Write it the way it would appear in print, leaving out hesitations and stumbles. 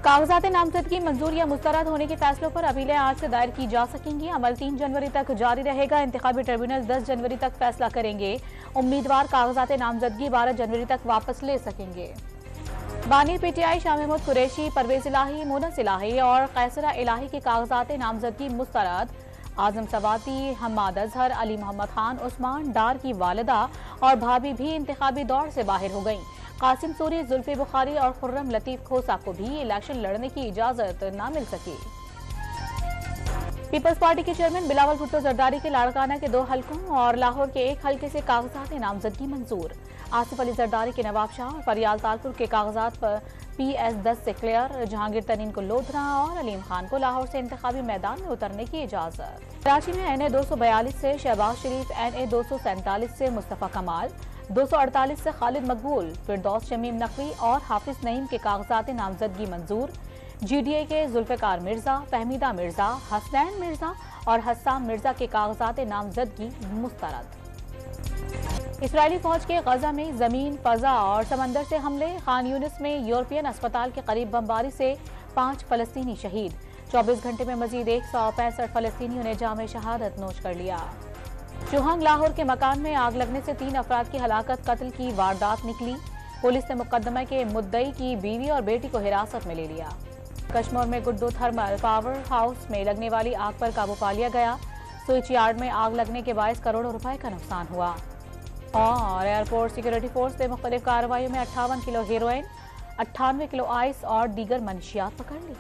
कागजात नामजदगी मंजूर या मुस्तरद होने के फैसलों पर अपीलें आज से दायर की जा सकेंगी। अमल 3 जनवरी तक जारी रहेगा। इंतखाबी ट्रिब्यूनल 10 जनवरी तक फैसला करेंगे। उम्मीदवार कागजात नामजदगी 12 जनवरी तक वापस ले सकेंगे। बानी पीटीआई शाह महमूद कुरैशी, परवेज इलाही, मुनस इलाही और कैसरा इलाही के कागजात नामजदगी मुस्तरद। आजम सवाती, हम्माद अजहर, अली मोहम्मद खान, उस्मान डार की वालिदा और भाभी भी इंतखाबी दौर से बाहर हो गईं। कासिम सूरी, जुल्फी बुखारी और खुर्रम लतीफ खोसा को भी इलेक्शन लड़ने की इजाजत न मिल सकी। पीपल्स पार्टी के चेयरमैन बिलावल भुट्टो जरदारी के लाड़काना के 2 हलकों और लाहौर के 1 हलके से कागजात नामजदगी मंजूर। आसिफ अली जरदारी के नवाबशाह और फरियाल तालपुर के कागजात पर PS10 से क्लियर। जहांगीर तनीन को लोधरा और अलीम खान को लाहौर से इंतखाबी मैदान में उतरने की इजाजत। कराची में NA 242 से शहबाज शरीफ, NA 247 से मुस्तफा कमाल, 248 से खालिद मकबूल, फिरदौस शमीम नकवी और हाफिज नईम के कागजात नामजदगी मंजूर। GDA के जुल्फिकार मिर्जा, फहमीदा मिर्जा, हसनैन मिर्जा और हस्साम मिर्जा के कागजात नामजदगी मुस्तरद। इसराइली फौज के गजा में जमीन, फजा और समंदर से हमले। खान यूनिस में यूरोपियन अस्पताल के करीब बमबारी से 5 फलस्तीनी शहीद। 24 घंटे में मजीद 165 फलस्तीनियों ने जाम शहादत नोश कर लिया। चुहंग लाहौर के मकान में आग लगने से 3 अफराद की हलाकत, कत्ल की वारदात निकली। पुलिस ने मुकदमे के मुद्दई की बीवी और बेटी को हिरासत में ले लिया। कश्मीर में गुड्डू थर्मल पावर हाउस में लगने वाली आग पर काबू पा लिया गया। स्विच यार्ड में आग लगने के बायस करोड़ों रुपए का नुकसान हुआ। और एयरपोर्ट सिक्योरिटी फोर्स ने मुख्तलिफ कार्रवाइयों में 58 किलो हेरोइन, 98 किलो आइस और दीगर मंशियात पकड़ ली।